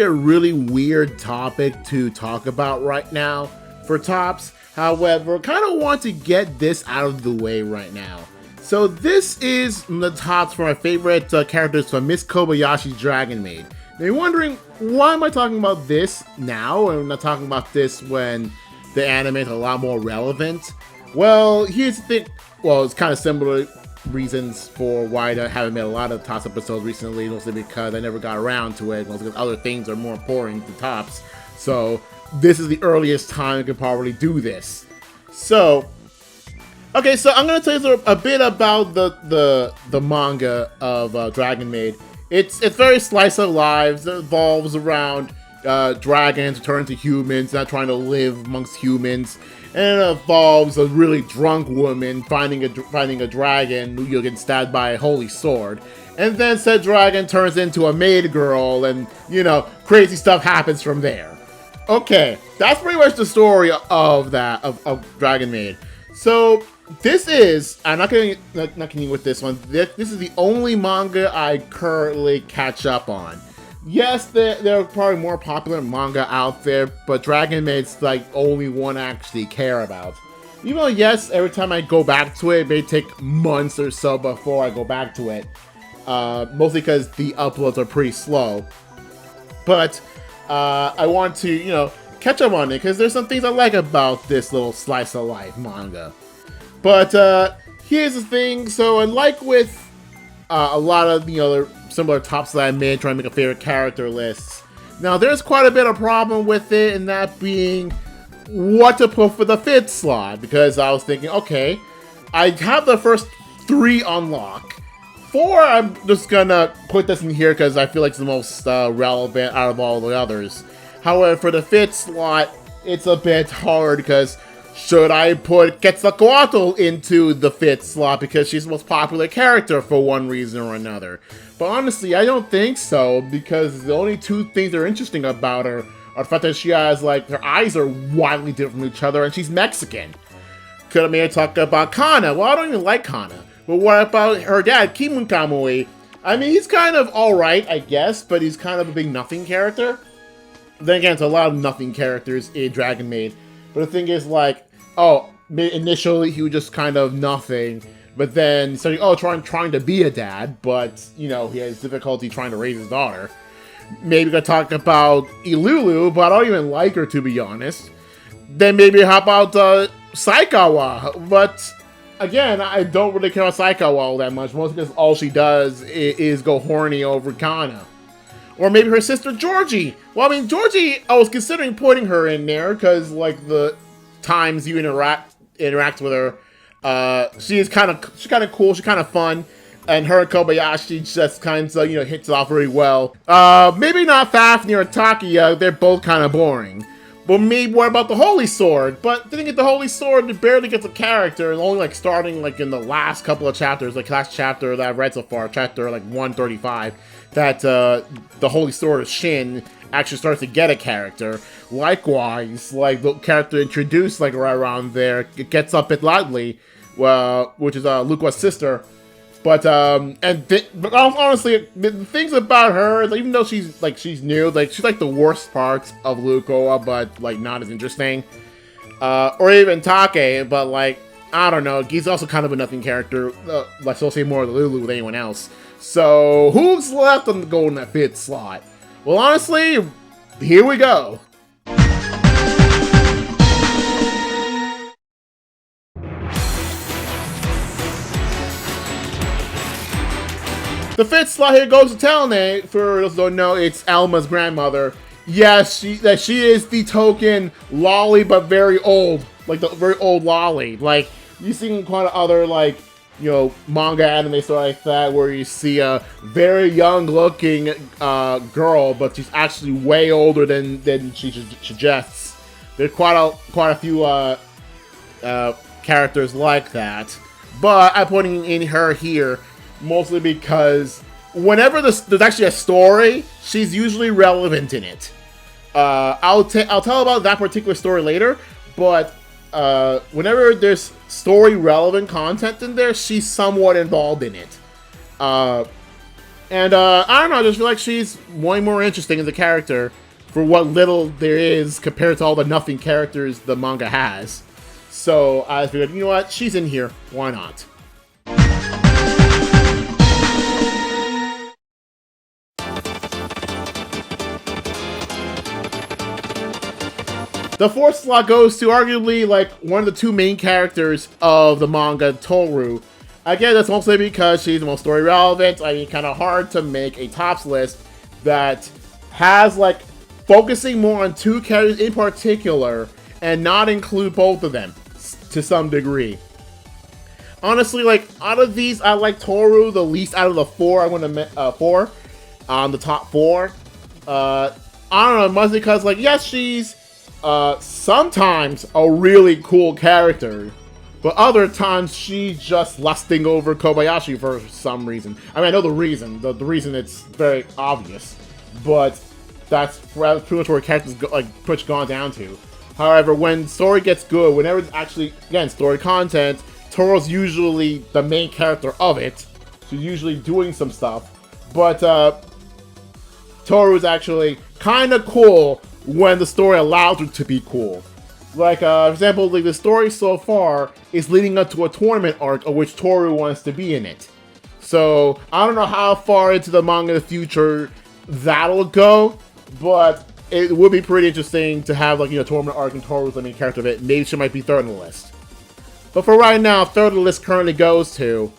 a really weird topic to talk about right now for Tops. However, kind of want to get this out of the way right now. So this is the Tops for my favorite characters from Miss Kobayashi's Dragon Maid. Now you're wondering, why am I talking about this now and I'm not talking about this when the anime is a lot more relevant? Well, here's the thing. Well, it's kind of similar reasons for why I haven't made a lot of Tops episodes recently, mostly because I never got around to it, mostly because other things are more important than Tops. So this is the earliest time I could probably do this. So, okay, so I'm gonna tell you a bit about the manga of Dragon Maid. It's very slice of life. It revolves around dragons turning to humans, not trying to live amongst humans. And it involves a really drunk woman finding a dragon who gets stabbed by a holy sword. And then said dragon turns into a maid girl and, you know, crazy stuff happens from there. Okay, that's pretty much the story of Dragon Maid. So, this is, I'm not kidding with this one, this is the only manga I currently catch up on. Yes, there are probably more popular manga out there, but Dragon Maid's like only one I actually care about. Even though, yes, every time I go back to it may take months or so before I go back to it. Mostly because the uploads are pretty slow. But I want to, you know, catch up on it because there's some things I like about this little slice of life manga. But here's the thing. So, unlike with a lot of the other similar Tops that I made trying to make a favorite character lists. Now, there's quite a bit of problem with it, and that being what to put for the 5th slot, because I was thinking, okay, I have the first 3 on lock. 4, I'm just gonna put this in here because I feel like it's the most relevant out of all the others. However, for the 5th slot, it's a bit hard because should I put Quetzalcoatl into the 5th slot because she's the most popular character for one reason or another? But honestly, I don't think so, because the only 2 things that are interesting about her are the fact that she has, like, her eyes are wildly different from each other and she's Mexican. Could have made her talk about Kana. Well, I don't even like Kana. But what about her dad, Kimun Kamui? I mean, he's kind of alright, I guess, but he's kind of a big nothing character. Then again, it's a lot of nothing characters in Dragon Maid. But the thing is, like, oh, initially he was just kind of nothing, but then starting, trying to be a dad, but, you know, he has difficulty trying to raise his daughter. Maybe gonna talk about Ilulu, but I don't even like her, to be honest. Then maybe how about Saikawa, but again, I don't really care about Saikawa all that much, mostly because all she does is go horny over Kana. Or maybe her sister Georgie. Well, I mean, Georgie, I was considering putting her in there, because, like, the times you interact with her, she's kind of cool, she's kind of fun, and her and Kobayashi just kind of, you know, hits it off really well. Maybe not Fafnir or Takia, they're both kind of boring. But maybe what about the Holy Sword? But didn't get the Holy Sword, it barely gets a character, only like starting like in the last couple of chapters, like last chapter that I've read so far, chapter like 135, that the Holy Sword of Shin actually starts to get a character. Likewise, like the character introduced like right around there, it gets up at Loudly, which is Luqua's sister. But but honestly, the things about her, like, even though she's new, like she's like the worst parts of Lukoa, but like not as interesting. Or even Take, but like I don't know, he's also kind of a nothing character. Like so, say more of the Lulu with anyone else. So who's left on the golden 5th slot? Well, honestly, here we go. The 5th slot here goes to Telene. For those who don't know, it's Alma's grandmother. Yes, she is the token lolly, but very old. Like the very old lolly. Like, you've seen quite other, like, you know, manga anime stuff like that, where you see a very young looking girl, but she's actually way older than she suggests. There's quite a few characters like that. But I'm putting in her here mostly because whenever there's actually a story, she's usually relevant in it. I'll tell about that particular story later, but whenever there's story relevant content in there, she's somewhat involved in it. And I don't know, I just feel like she's way more interesting as a character for what little there is compared to all the nothing characters the manga has. So I figured, you know what, she's in here, why not? The fourth slot goes to arguably like one of the two main characters of the manga, Toru. Again, that's mostly because she's the most story relevant. I mean, kind of hard to make a tops list that has like focusing more on two characters in particular and not include both of them to some degree. Honestly, like out of these, I like Toru the least out of the four. I want to four on the top four. I don't know, mostly because like yes, she's sometimes a really cool character, but other times she's just lusting over Kobayashi for some reason. I mean, I know the reason. The reason it's very obvious, but that's pretty much where characters like pretty much gone down to. However, when story gets good, whenever it's actually again story content, Toru's usually the main character of it. She's usually doing some stuff, but Toru's actually kind of cool when the story allows her to be cool. Like, for example, like the story so far is leading up to a tournament arc of which Toru wants to be in it. So, I don't know how far into the manga in the future that'll go, but it would be pretty interesting to have, like, you know, tournament arc and Toru's the main character of it. Maybe she might be third on the list. But for right now, third on the list currently goes to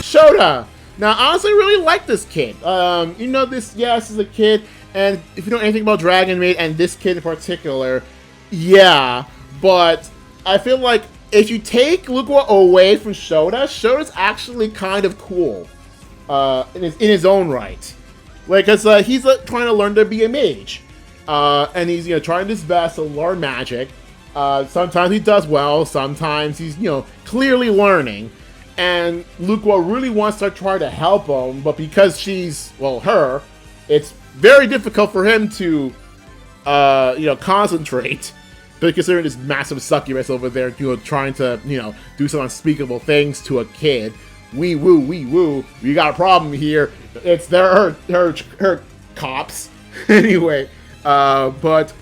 Shota. Now, I honestly really like this kid. You know, this is a kid, and if you know anything about Dragon Maid and this kid in particular, yeah, but I feel like if you take Luqua away from Shota, Shota's actually kind of cool in his own right. Like, because he's trying to learn to be a mage, and he's, you know, trying his best to learn magic. Sometimes he does well, sometimes he's, you know, clearly learning. And Luqua really wants to try to help him, but because she's, well, her, it's very difficult for him to, you know, concentrate. But considering this massive succubus over there, you know, trying to, you know, do some unspeakable things to a kid. Wee woo, we got a problem here. It's her cops. Anyway, but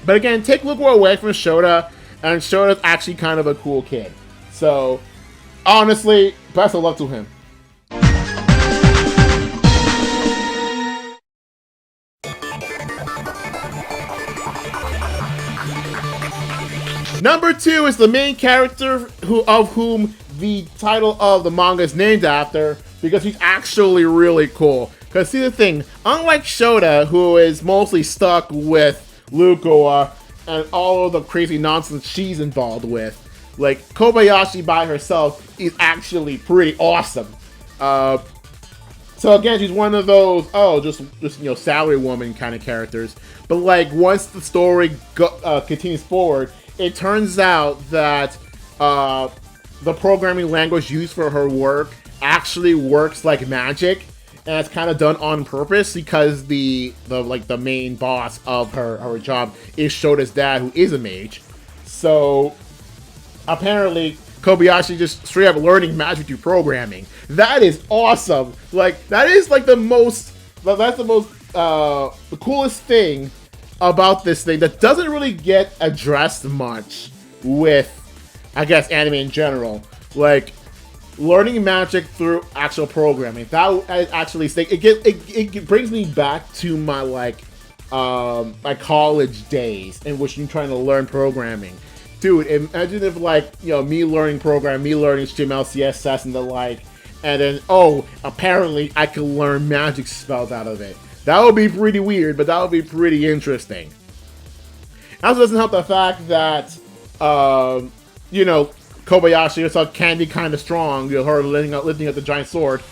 again, take Luqua away from Shota, and Shota's actually kind of a cool kid. So, honestly, best of luck to him. Number 2 is the main character of whom the title of the manga is named after, because he's actually really cool. Because see the thing, unlike Shota, who is mostly stuck with Luqua and all of the crazy nonsense she's involved with, like, Kobayashi by herself is actually pretty awesome. So again, she's one of those, just you know, salary woman kind of characters. But like, once the story continues forward, it turns out that the programming language used for her work actually works like magic, and it's kind of done on purpose because the main boss of her job is Shota's dad, who is a mage. So apparently, Kobayashi just straight up learning magic through programming. That is awesome. Like, that is like the coolest thing about this thing that doesn't really get addressed much with, I guess, anime in general. Like, learning magic through actual programming. That actually, it brings me back to my my college days in which you're trying to learn programming. Dude, imagine if, like, you know, me learning programming, me learning HTML, CSS, and the like, and then, apparently I can learn magic spells out of it. That would be pretty weird, but that would be pretty interesting. It also doesn't help the fact that, you know, Kobayashi herself can be kind of strong. You know, her lifting up the giant sword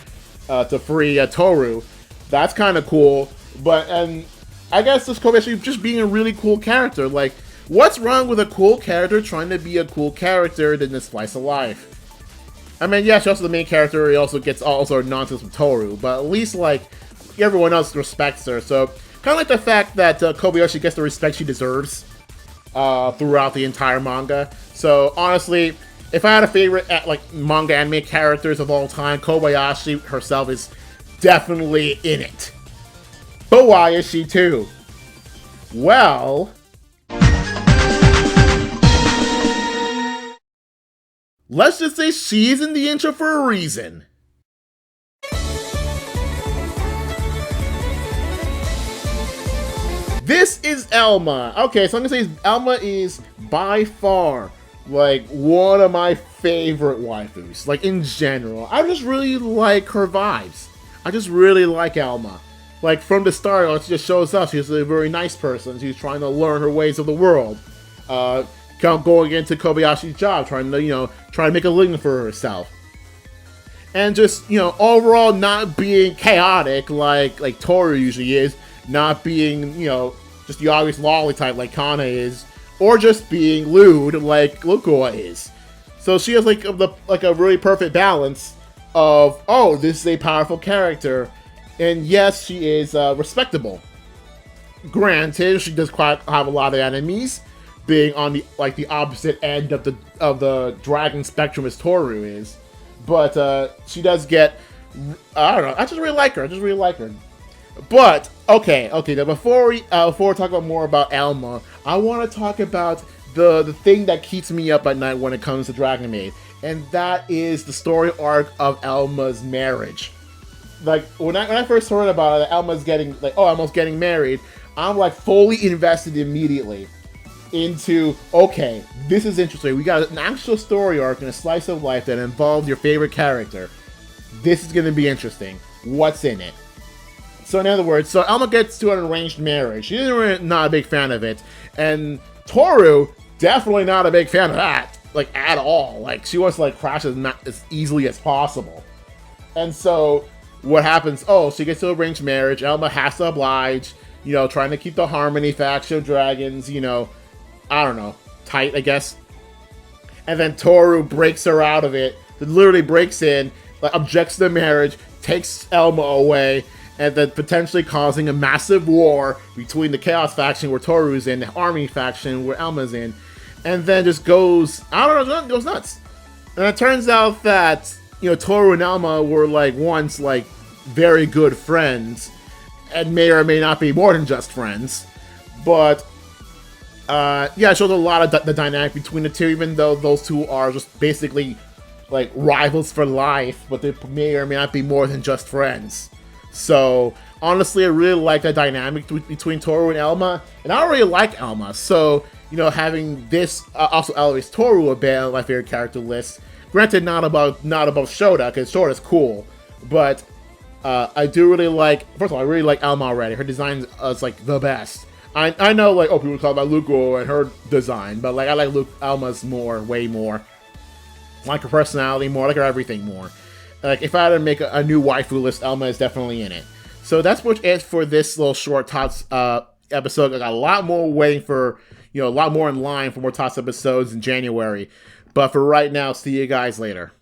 to free Toru. That's kind of cool. And I guess this Kobayashi just being a really cool character. Like, what's wrong with a cool character trying to be a cool character in this slice of life? I mean, yeah, she's also the main character. He also gets all sort of nonsense from Toru, but at least, like, everyone else respects her. So, kind of like the fact that Kobayashi gets the respect she deserves. throughout the entire manga. So honestly, if I had a favorite like manga anime characters of all time, Kobayashi herself is definitely in it. But why is she too? Well, let's just say she's in the intro for a reason. This is Elma. Okay, so I'm gonna say Elma is by far like one of my favorite waifus. Like in general, I just really like her vibes. I just really like Elma. Like from the start, she just shows up. She's a very nice person. She's trying to learn her ways of the world. Going into Kobayashi's job, trying to make a living for herself. And just, overall not being chaotic like Toru usually is, not being, just the obvious lolly type like Kana is, or just being lewd like Lukua is. So she has like a really perfect balance of, oh, this is a powerful character, and yes, she is respectable. Granted, she does quite have a lot of enemies, being on the opposite end of the dragon spectrum as Toru is. But she does get, I don't know, I just really like her. But okay. Now before we talk about more about Elma, I want to talk about the thing that keeps me up at night when it comes to Dragon Maid, and that is the story arc of Elma's marriage. Like when I first heard about it, Elma's almost getting married, I'm like fully invested immediately into, okay, this is interesting. We got an actual story arc and a slice of life that involves your favorite character. This is going to be interesting. What's in it? So in other words, Elma gets to an arranged marriage. She's really not a big fan of it. And Toru, definitely not a big fan of that. Like, at all. Like, she wants to, crash as easily as possible. And so, what happens? Oh, she gets to an arranged marriage. Elma has to oblige. Trying to keep the Harmony faction of dragons, I don't know, tight, I guess. And then Toru breaks her out of it. Literally breaks in, objects to the marriage, takes Elma away, and then potentially causing a massive war between the Chaos faction where Toru's in, the Army faction where Elma's in, and then just goes, I don't know, goes nuts. And it turns out that, Toru and Elma were, once, very good friends, and may or may not be more than just friends. But, yeah, it shows a lot of the dynamic between the two, even though those two are just basically, rivals for life, but they may or may not be more than just friends. So, honestly, I really like that dynamic between Toru and Elma, and I really like Elma, so, having this also elevates Toru a bit on my favorite character list. Granted, not above Shota, because Shota's cool, but I do really like, first of all, I really like Elma already. Her design is, the best. I know, people talk about Luko and her design, but, I like Elma's way more. I like her personality more, I like her everything more. If I had to make a new waifu list, Elma is definitely in it. So that's pretty much it for this little short TOTS episode. I got a lot more waiting for, a lot more in line for more TOTS episodes in January. But for right now, see you guys later.